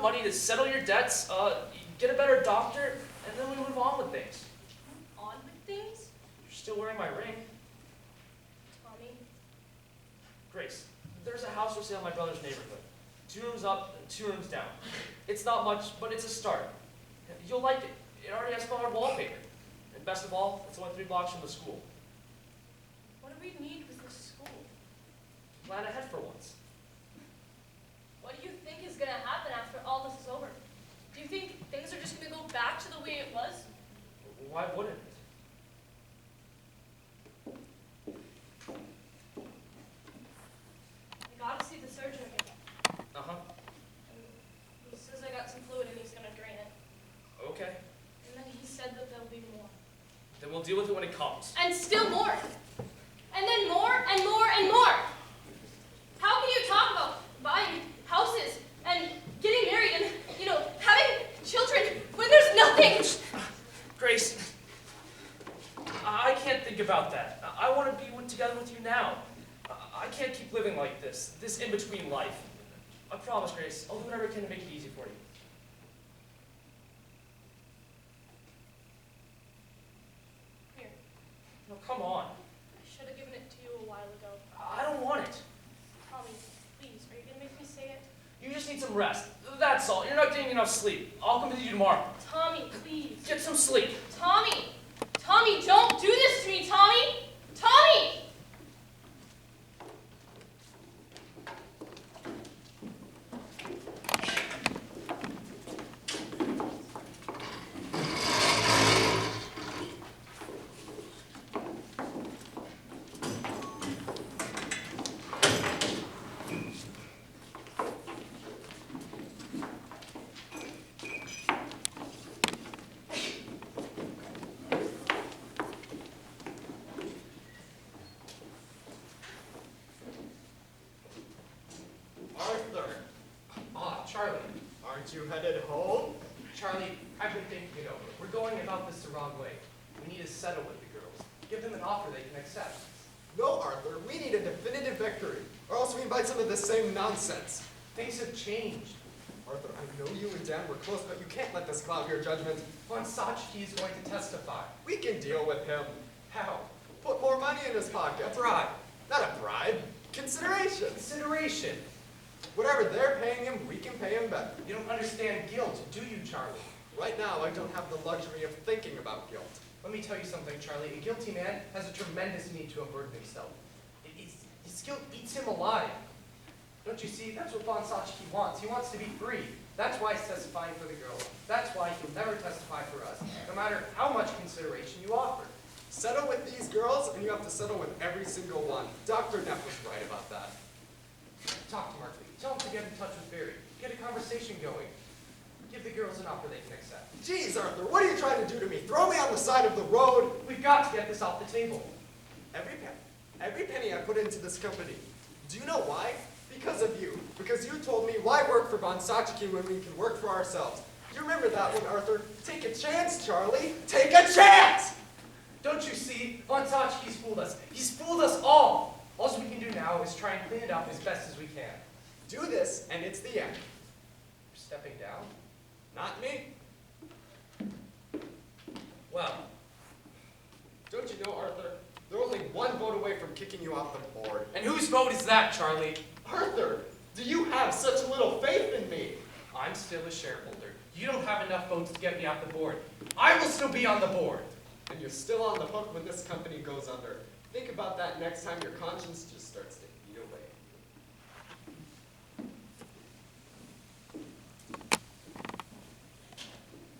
money to settle your debts, get a better doctor, and then we move on with things. On with things? You're still wearing my ring. Tommy? Grace, there's a house for sale in my brother's neighborhood. 2 rooms up and 2 rooms down. It's not much, but it's a start. You'll like it. It already has colored wallpaper. And best of all, it's only 3 blocks from the school. What do we need with this school? Plan ahead for once. What do you think is going to happen after all this is over? Do you think things are just going to go back to the way it was? Why wouldn't it? I got to see the surgeon again. Uh-huh. He says I got some fluid and he's going to drain it. Okay. And then he said that there'll be more. Then we'll deal with it when it comes. And still more. And then more and more and more. How can you talk about buying houses and getting married and, having children when there's nothing? Grace, I can't think about that. I want to be together with you now. I can't keep living like this in-between life. I promise, Grace, I'll do whatever I can to make it easy for you. Here. No, come on. I should have given it to you a while ago. I don't want it. Tommy, please, are you going to make me say it? You just need some rest. That's all. You're not getting enough sleep. I'll come visit you tomorrow. Tommy, please. Get some sleep. Tommy! Tommy, don't do this to me, Tommy! Tommy! Charlie. Aren't you headed home? Charlie, I've been thinking it over. We're going about this the wrong way. We need to settle with the girls. Give them an offer they can accept. No, Arthur. We need a definitive victory, or else we invite some of the same nonsense. Things have changed. Arthur, I know you and Dan were close, but you can't let this cloud your judgment. Von Sachki is going to testify. We can deal with him. How? Put more money in his pocket. A bribe. Not a bribe. Consideration. Consideration. Whatever they're paying him, we can pay him better. You don't understand guilt, do you, Charlie? Right now, I don't have the luxury of thinking about guilt. Let me tell you something, Charlie. A guilty man has a tremendous need to unburden himself. His guilt eats him alive. Don't you see? That's what Von Sachki wants. He wants to be free. That's why he's testifying for the girls. That's why he'll never testify for us, no matter how much consideration you offer. Settle with these girls, and you have to settle with every single one. Dr. Neff was right about that. Talk to Markley. Tell him to get in touch with Barry. Get a conversation going. Give the girls an offer they can accept. Jeez, Arthur, what are you trying to do to me? Throw me on the side of the road? We've got to get this off the table. Every penny I put into this company. Do you know why? Because of you. Because you told me why work for Von Sachki when we can work for ourselves. You remember that one, Arthur? Take a chance, Charlie. Take a chance! Don't you see? Von Sachki's fooled us. He's fooled us all. All we can do now is try and clean it up as best as we can. Do this, and it's the end. You're stepping down? Not me. Well, don't you know, Arthur? They're only one vote away from kicking you off the board. and whose vote is that, Charlie? Arthur, do you have such little faith in me? I'm still a shareholder. You don't have enough votes to get me off the board. I will still be on the board. And you're still on the hook when this company goes under. Think about that next time your conscience just starts to eat away.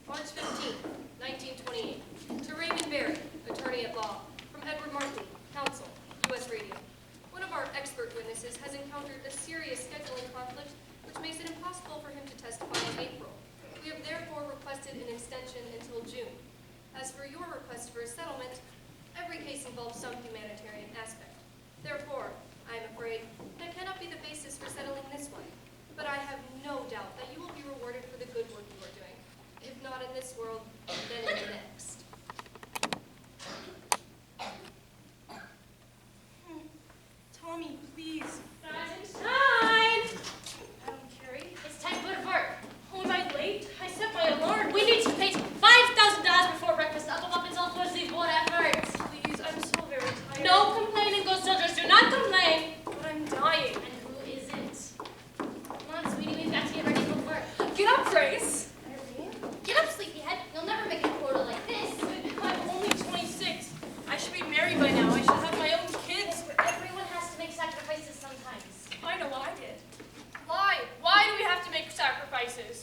March 15th, 1928. To Raymond Barry, attorney at law. From Edward Markley, counsel, U.S. Radio. One of our expert witnesses has encountered a serious scheduling conflict which makes it impossible for him to testify in April. We have therefore requested an extension until June. As for your request for a settlement, every case involves some humanitarian aspect. Therefore, I am afraid that cannot be the basis for settling this one. But I have no doubt that you will be rewarded for the good work you are doing. If not in this world, then in the next. Tommy, please. Guys, it's time! Madam Carey. It's time to go to work. Oh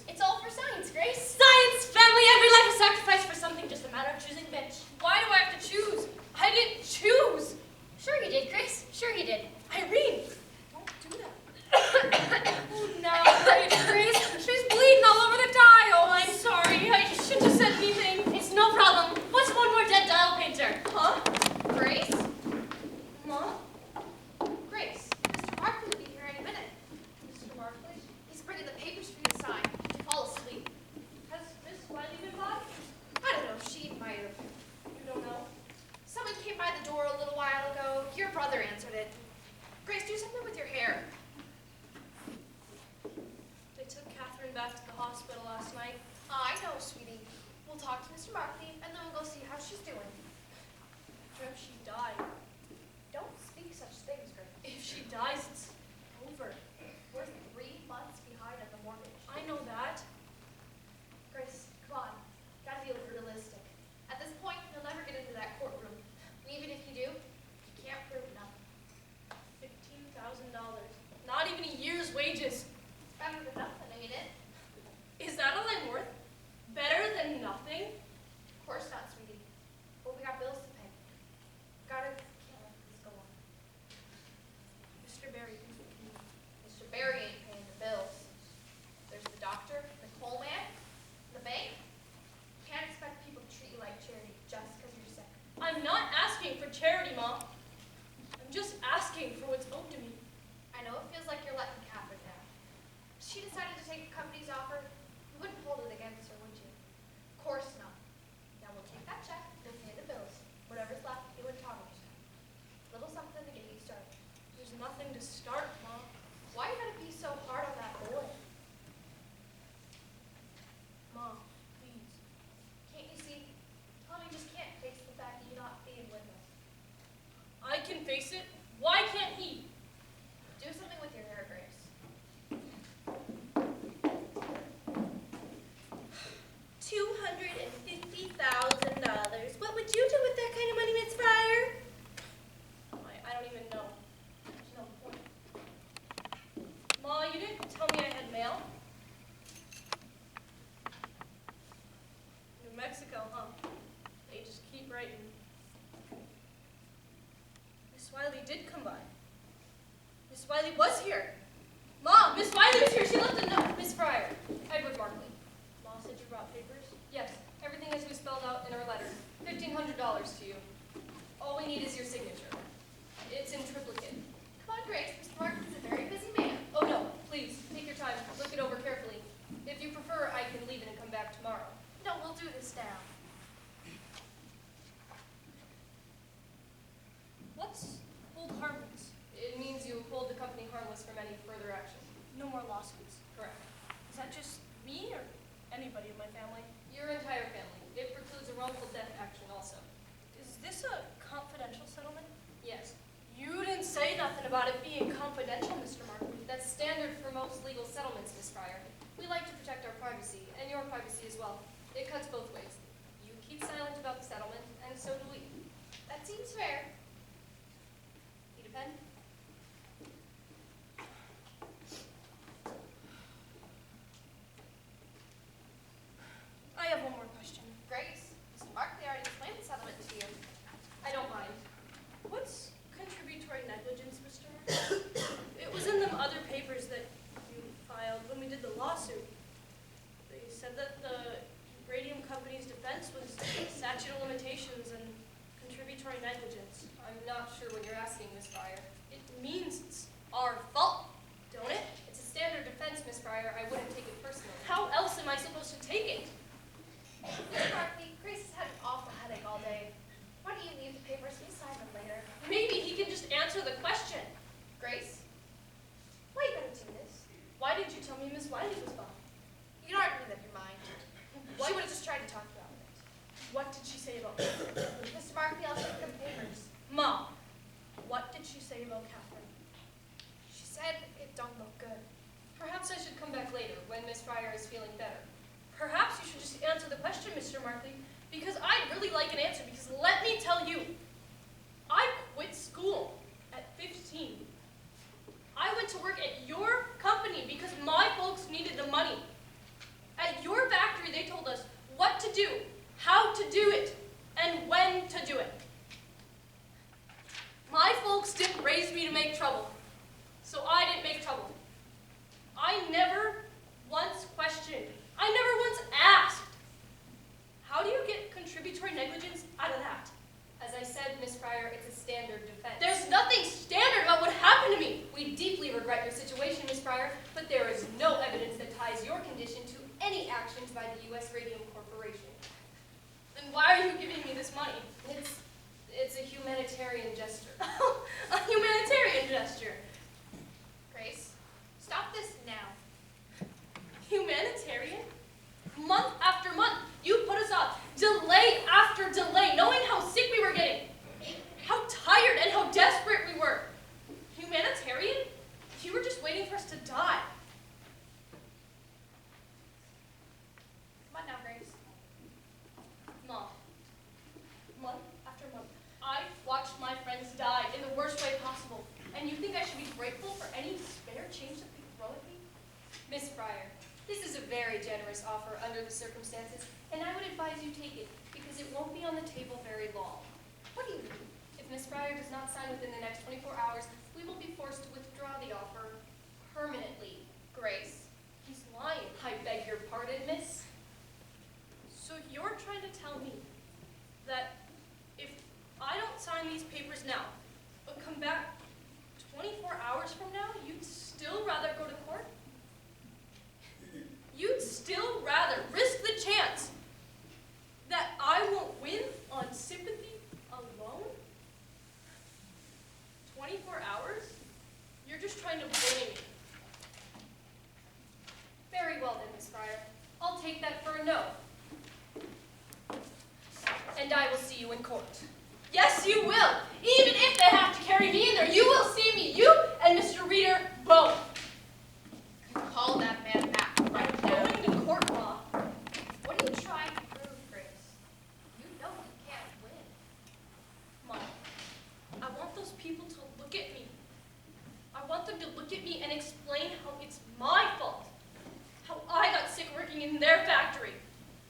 It's all for science, Grace. Science, family, every life is sacrificed for something, just a matter of choosing which. Why do I have to choose? I didn't choose. Sure you did, Grace. Sure you did. Irene, don't do that. Oh, now, Grace, she's bleeding all over the dial. Oh, I'm sorry. I shouldn't have said anything. It's no problem. What's one more dead dial painter? Huh? Grace? Mom? Grace, Mr. Barkley will be here any minute. Mr. Barkley? He's bringing the papers for you to sign. You fall asleep. Has Miss Wiley been by? I don't know. She might have. You don't know? Someone came by the door a little while ago. Your brother answered it. Grace, do something with your hair. They took Catherine back to the hospital last night. I know, sweetie. We'll talk to Mr. Barkley, and then we'll go see how she's doing. What if she died? Don't speak such things, Grace. If she dies, it's over. We're 3 months behind on the mortgage. I know that. Grace, come on. Gotta be realistic. At this point, you'll never get into that courtroom. And even if you do, you can't prove nothing. $15,000. Not even a year's wages. It's better than nothing, ain't it? Is that all I'm worth? Better than nothing? Of course not, sweetie. But we got bills to pay. Can't let this go on. Mr. Barry, Mr. Barry ain't paying the bills. There's the doctor, the coal man, the bank. Can't expect people to treat you like charity just because you're sick. I'm not asking for charity, Mom. I'm just asking for what's owed to me. I know it feels like you're letting Catherine down. If she decided to take the company's offer, you wouldn't hold it against her, would you? Of course not. Now we'll take that check, we'll pay the bills. Whatever's left, you and Tom understand. Little something to get you started. There's nothing to start, Mom. Why you gotta be so hard on that boy? Mom, please. Can't you see? Tommy just can't face the fact that you're not being with us. I can face it. Why can't he? Do something with your hair, Grace. $250,000. What would you do with that kind of money, Miss Fryer? I don't even know. There's no point. Ma, you didn't tell me I had mail. New Mexico, huh? They just keep writing. Miss Wiley did come by. Miss Wiley was here. Mom, Miss Wiley was here. She left a note. Miss Fryer. Edward Markley. Ma said you brought papers? Yes. Everything as we spelled out in our letter. $1,500 to you. All we need is your signature. It's in triplicate. Come on, Grace. Mr. Martin's a very busy man. Oh no, please, take your time. Look it over carefully. If you prefer, I can leave it and come back tomorrow. No, we'll do this now. What's hold harmless? It means you hold the company harmless from any further action. No more lawsuits. Correct. Is that just me or anybody in my family? Your entire family. It precludes a wrongful death action also. Is this a confidential settlement? Yes. You didn't say nothing about it being confidential, Mr. Markley. That's standard for most legal settlements, Miss Fryer. We like to protect our privacy, and your privacy as well. It cuts both ways. You keep silent about the settlement, and so do we. That seems fair. Need a pen? I have one more question. Grace, Mr. Markley already explained the settlement to you. I don't mind. What's contributory negligence, Mr. Markley? It was in them other papers that you filed when we did the lawsuit. They said that the Radium Company's defense was statute of limitations and contributory negligence. I'm not sure what you're asking, Miss Fryer. It means it's our fault, don't it? It's a standard defense, Miss Fryer. I wouldn't take it personally. How else am I supposed to take it? Mr. Markley, Grace has had an awful headache all day. Why don't you leave the papers? We'll sign them later. Maybe he can just answer the question. Grace, why you gotta do this? Why did you tell me Miss Wiley was gone? You don't argue that you're mine. What? She would have just tried to talk you out of it. What did she say about me? Mr. Markley, I'll take them papers. Mom, what did she say about Catherine? She said it don't look good. Perhaps I should come back later when Miss Fryer is feeling better. Perhaps you should just answer the question, Mr. Markley, because I'd really like an answer, because let me tell you, I quit school at 15. I went to work at your company because my folks needed the money. I never once asked. How do you get contributory negligence out of that? As I said, Miss Fryer, it's a standard defense. There's nothing standard about what happened to me. We deeply regret your situation, Miss Fryer, but there is no evidence that ties your condition to any actions by the U.S. Radium Corporation. Then why are you giving me this money? It's a humanitarian gesture. A humanitarian gesture. Grace, stop this now. Humanitarian? Month after month, you put us off, delay after delay, knowing how sick we were getting, how tired and how desperate we were. Humanitarian? You were just waiting for us to die. Come on now, Grace. Mom, month after month, I watched my friends die in the worst way possible, and you think I should be grateful for any spare change that they throw at me? Miss Fryer, this is a very generous offer under the circumstances, and I would advise you take it because it won't be on the table very long. What do you mean? If Miss Fryer does not sign within the next 24 hours, we will be forced to withdraw the offer permanently. Grace. He's lying. I beg your pardon, miss? So you're trying to tell me that if I don't sign these papers now, but come back 24 hours from now, you'd still rather go to court? You'd still rather risk the chance that I won't win on sympathy alone? 24 hours? You're just trying to bully me. Very well then, Miss Fryer. I'll take that for a no. And I will see you in court. Yes, you will. Even if they have to carry me in there, you will see me. You and Mr. Reader both. Call that man back I'm right now. going to court, Ma. What are you trying to prove, Grace? You know you can't win. Mom, I want those people to look at me. I want them to look at me and explain how it's my fault. How I got sick working in their factory.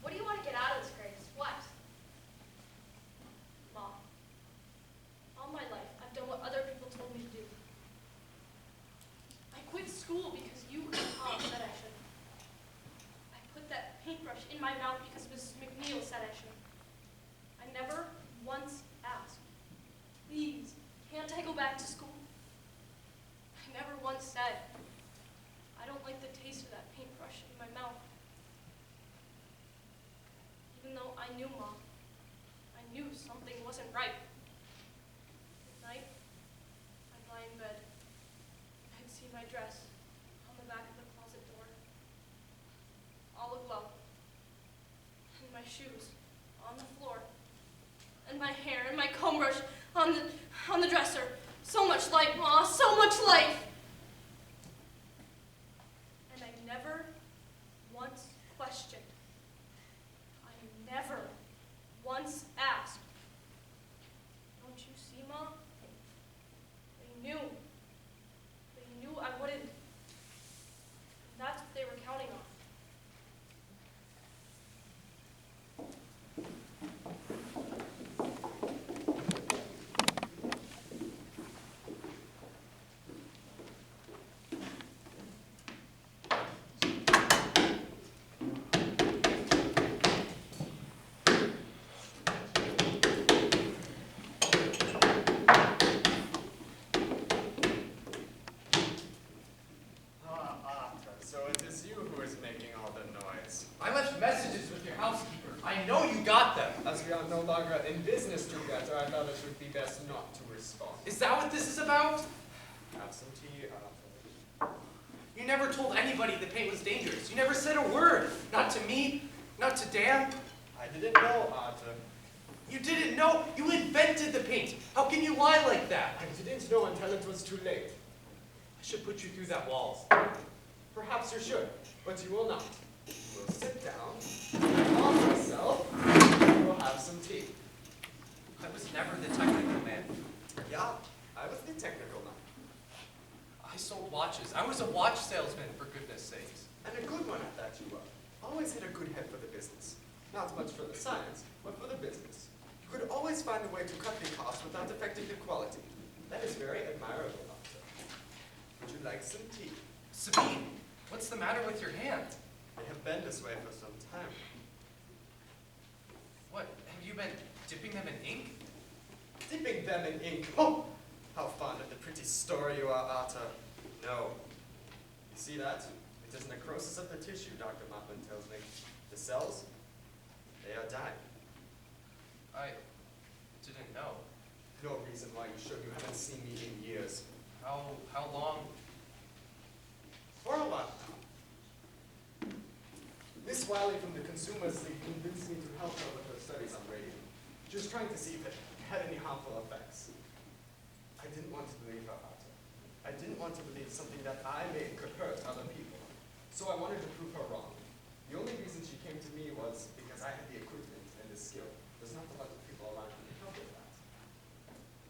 What do you want to get out of this, Grace? What? Mom, all my life I've done what other people told me to do. I quit school because you and Tom said I should. I put that paintbrush in my mouth because Mrs. McNeil said I should. I never once asked, please, can't I go back to school? I never once said, I don't like the taste of that paintbrush in my mouth. Even though I knew, Mom, I knew something wasn't right. At night, I'd lie in bed. I'd see my dress on the back of the closet door, all aglow, and my shoes on the floor, and my hair and my comb brush on the dresser. So much light, Ma, so much light. And I never once questioned. I never once asked. Don't you see, Mom? They knew. They knew I wouldn't. And that's what they were counting on. So it is you who is making all the noise. I left messages with your housekeeper. I know you got them. As we are no longer in business together, I thought it would be best not to respond. Is that what this is about? Have some tea, Arthur. You never told anybody the paint was dangerous. You never said a word. Not to me, not to Dan. I didn't know, Arthur. You didn't know. You invented the paint. How can you lie like that? I didn't know until it was too late. I should put you through that walls. Perhaps you should, but you will not. You will sit down, calm yourself, and we'll have some tea. I was never the technical man. Yeah, I was the technical man. I sold watches. I was a watch salesman, for goodness sakes. And a good one at that you were. Always had a good head for the business. Not much for the science, but for the business. You could always find a way to cut the cost without affecting the quality. That is very admirable, Arthur. Would you like some tea? Sabine, what's the matter with your hand? They have been this way for some time. What, have you been dipping them in ink? Dipping them in ink. Oh, how fond of the pretty story you are, Arthur. No. You see that? It is necrosis of the tissue, Dr. Motlin tells me. The cells, they are dying. I didn't know. No reason why you should. You haven't seen me in years. How long? For a while now. Miss Wiley from the Consumers League convinced me to help her with her studies on radium. She was trying to see if it had any harmful effects. I didn't want to believe her, Arthur. I didn't want to believe something that I made could hurt other people. So I wanted to prove her wrong. The only reason she came to me was because I had the equipment and the skill. There's not a lot of people around who can help with that.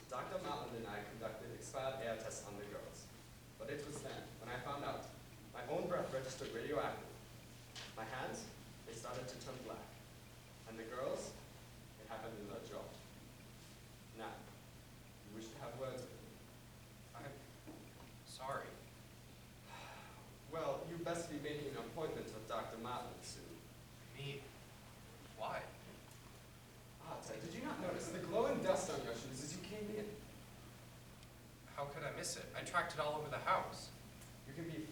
Dr. Motlin and I conducted expired air tests on the girls. But it was then, when I found out, my own breath registered radioactive. My hands, they started to turn black. And the girls, it happened in their jaw. Now, you wish to have words with me? I'm sorry. Well, you best be making an appointment with Dr. Motlin soon. Me? Why? Ted, did you not notice the glowing dust on your shoes as you came in? How could I miss it? I tracked it all over the house. You can be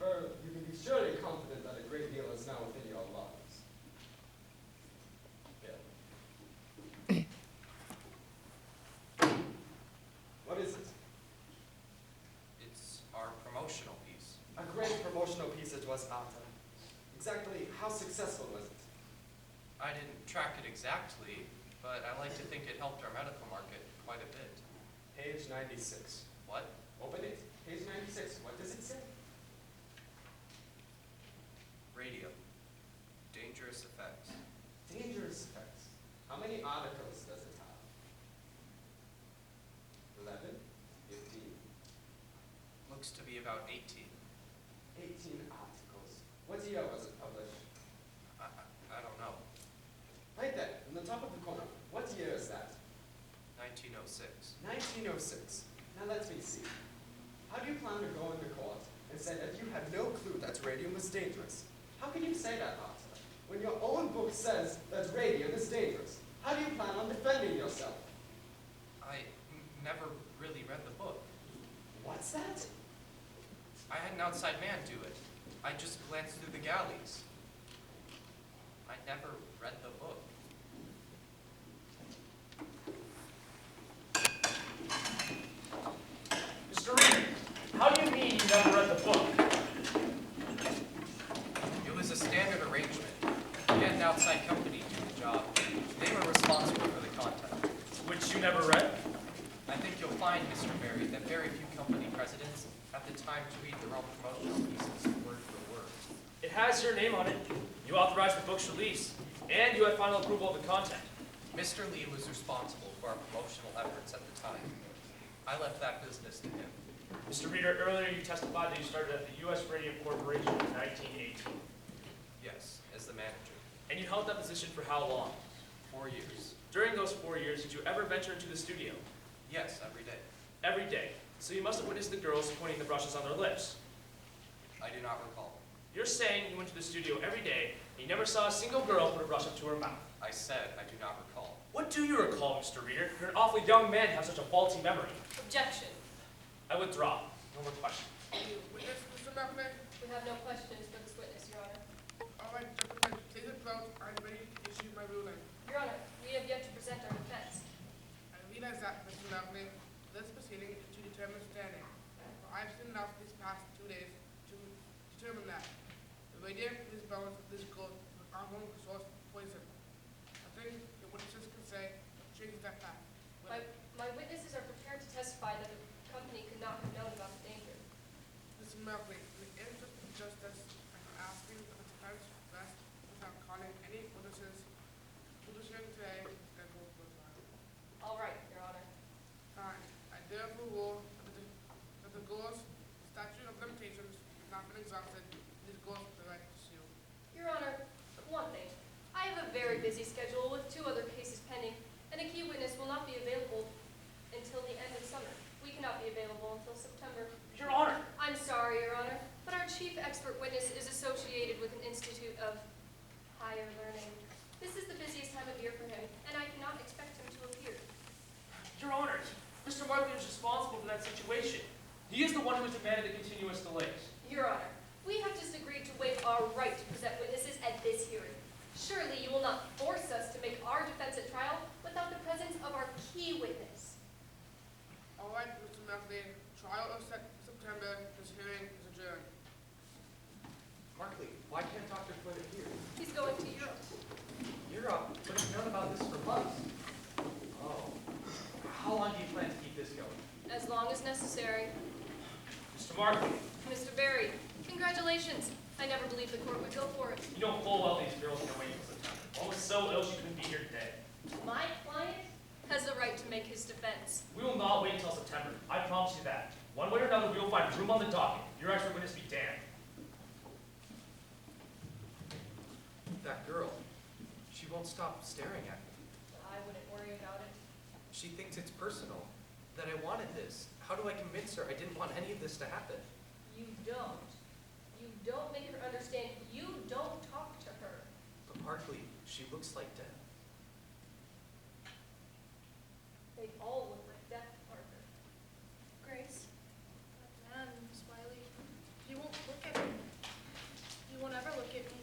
surely confident that a great deal is now within your lungs. Yeah. What is it? It's our promotional piece. A great promotional piece it was, Arthur. Exactly how successful was it? I didn't track it exactly, but I like to think it helped our medical market quite a bit. Page 96. What? Open it. Page 96. What does it say? Radium. Dangerous effects. Dangerous effects. How many articles does it have? 11? 15? Looks to be about 18. 18 articles. What year was it published? I don't know. Right there, in the top of the corner. What year is that? 1906. 1906. Now let me see. How do you plan to go into court and say that you had no clue that radium was dangerous? How can you say that, Arthur, when your own book says that radium is dangerous? How do you plan on defending yourself? I never really read the book. What's that? I had an outside man do it. I just glanced through the galleys. I never read the book. Mr. Reader, how do you mean you never read the book? It was a standard arrangement. We had an outside company do the job. They were responsible for the content. Which you never read? I think you'll find, Mr. Berry, that very few company presidents have the time to read their own promotional pieces word for word. It has your name on it. You authorized the book's release, and you had final approval of the content. Mr. Lee was responsible for our promotional efforts at the time. I left that business to him. Mr. Reader, earlier you testified that you started at the U.S. Radium Corporation in 1918. Yes, as the manager. And you held that position for how long? 4 years. During those 4 years, did you ever venture into the studio? Yes, every day. Every day. So you must have witnessed the girls pointing the brushes on their lips. I do not recall. You're saying you went to the studio every day, and you never saw a single girl put a brush up to her mouth. I said I do not recall. What do you recall, Mr. Reader? You're an awfully young man to have such a faulty memory. Objection. I withdraw. No more questions. Witness, Mr. Malcolm? We have no questions for this witness, Your Honor. All right, gentlemen, please approach. I'm ready to issue my ruling. Your Honor, we have yet to present our defense. I realize that, Mr. Malcolm, this proceeding is to determine standing. I've seen enough these past 2 days to determine that. The radium in these bones of this gold was unknown source of poison. Nothing the witnesses can say changes that fact. My witnesses are prepared to testify that the company could not have known about the danger. Mr. Malcolm, in the interest of justice, I'm asking that the defense rest without calling any witnesses. Position today is scheduled for trial. All right, Your Honor. Fine. I therefore rule that the goals, statute of limitations, have not been exhausted, and these goals have the right to sue. Your Honor, one thing. I have a very busy schedule with 2 other cases pending, and a key witness will not be available until the end of summer. We cannot be available until September. Your Honor! I'm sorry, Your Honor, but our chief expert witness is associated with an institute of Charlie is responsible for that situation. He is the one who has demanded the continuous delays. Your Honor, we have just agreed to waive our right to present witnesses at this hearing. Surely you will not force us to make our defense at trial without the presence of our key witness. All right, Mr. Merkley, trial is set for September. This hearing is adjourned. Markley, why can't Dr. Flynn appear? He's going to Europe. Europe, but you've known about this for months. Oh. How long do you plan to keep this going? As long as necessary. Mr. Markley, Mr. Barry, congratulations. I never believed the court would go for it. you know full well these girls can wait until September. One was so ill she couldn't be here today. My client has the right to make his defense. We will not wait until September. I promise you that. One way or another, we will find room on the docket. Your expert witness be damned. That girl, she won't stop staring at me. I wouldn't worry about it. She thinks it's personal, that I wanted this. How do I convince her I didn't want any of this to happen? You don't. You don't make her understand. You don't talk to her. But Markley, she looks like death. They all look like death, Parker. Grace, that man, Miss Wiley, he won't look at me. He won't ever look at me.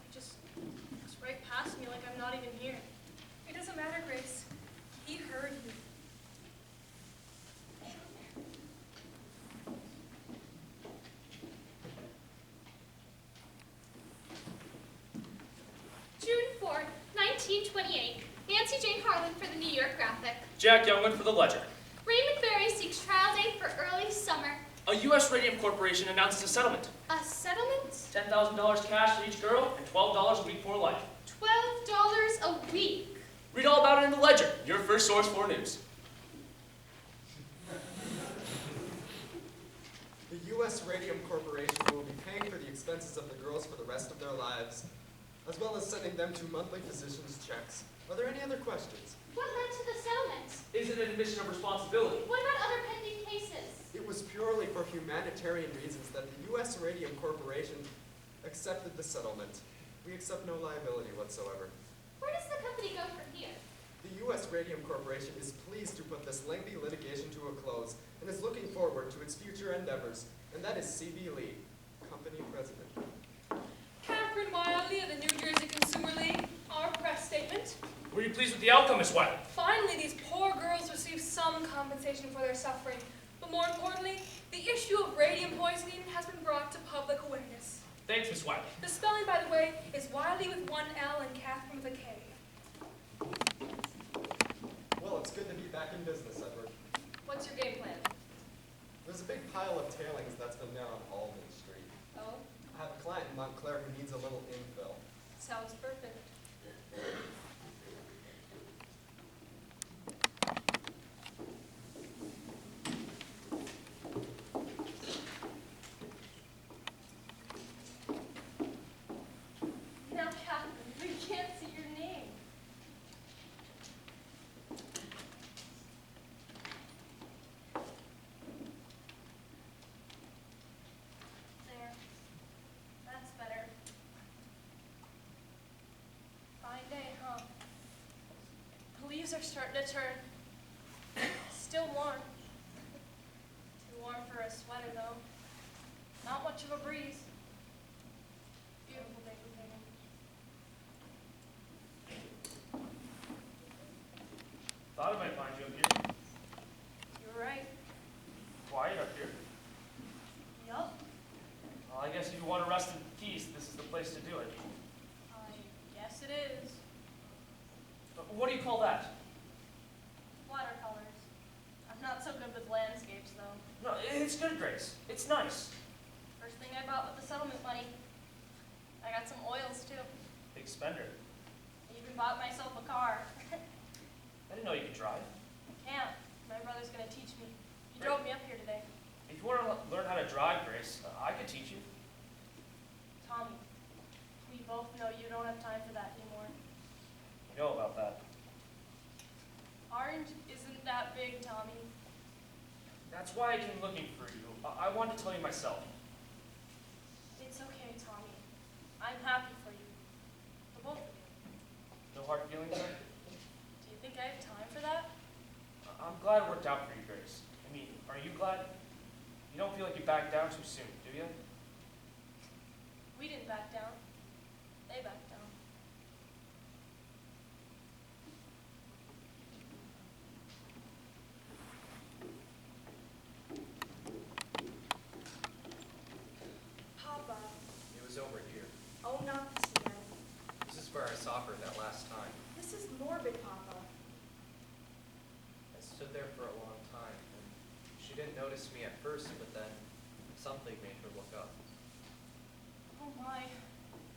He just looks right past me like I'm not even here. It doesn't matter, Grace. He heard you. June 4th, 1928. Nancy Jane Harlan for the New York Graphic. Jack Youngwood for the Ledger. Raymond Berry seeks trial date for early summer. A U.S. Radium Corporation announces a settlement. A settlement? $10,000 cash for each girl and $12 a week for life. $12 a week. Read all about it in the Ledger, your first source for news. The U.S. Radium Corporation will be paying for the expenses of the girls for the rest of their lives, as well as sending them to monthly physician's checks. Are there any other questions? What led to the settlement? Is it an admission of responsibility? What about other pending cases? It was purely for humanitarian reasons that the U.S. Radium Corporation accepted the settlement. We accept no liability whatsoever. Where does the company go from here? The U.S. Radium Corporation is pleased to put this lengthy litigation to a close and is looking forward to its future endeavors, and that is C.B. Lee, company president. Catherine Wiley of the New Jersey Consumer League. Our press statement. Were you pleased with the outcome, Miss Wiley? Finally, these poor girls receive some compensation for their suffering. But more importantly, the issue of radium poisoning has been brought to public awareness. Thanks, Miss Wiley. The spelling, by the way, is Wiley with one L and Catherine with a K. Well, it's good to be back in business, Edward. What's your game plan? There's a big pile of tailings that's been there on Albany Street. Oh, I have a client in Montclair who needs a little infill. sounds perfect. Now, Catherine, we can't see your name. There. That's better. Fine day, huh? The leaves are starting to turn. Still warm. Too warm for a sweater, though. Not much of a breeze. Beautiful day for painting. Thought I might find you up here. You were right. Quiet up here. Yup. Well, I guess if you want to rest in peace, this is the place to do it. I guess it is. What do you call that? Watercolors. I'm not so good with landscapes, though. No, it's good, Grace. It's nice. First thing I bought with the settlement money. I got some oils, too. Big spender. I even bought myself a car. I didn't know you could drive. Can't. My brother's gonna teach me. He drove me up here today. If you want to learn how to drive, Grace, I could teach you. Tommy, we both know you don't have time for that anymore. You know about that. Orange isn't that big, Tommy. That's why I came looking for you. I wanted to tell you myself. It's okay, Tommy. I'm happy for you. The both of you. No hard feelings, sir? Do you think I have time for that? I'm glad it worked out for you, Grace. back down too soon, do you? We didn't back down. They backed down. Papa. It was over here. Oh, not this again. This is where I saw her that last time. This is morbid, Papa. I stood there for a long time, and she didn't notice me at first, but then something made her look up. Oh my.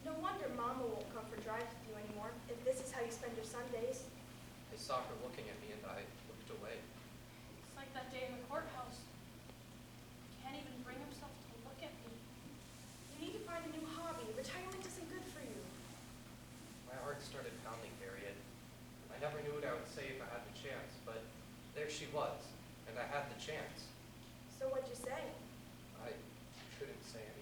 No wonder Mama won't come for drives with you anymore, if this is how you spend your Sundays. I saw her looking at me, and I looked away. It's like that day in the courthouse. He can't even bring himself to look at me. You need to find a new hobby. Retirement isn't good for you. My heart started pounding, Harriet. I never knew what I would say if I had the chance, but there she was, and I had the chance. So what'd you say? I couldn't say anything.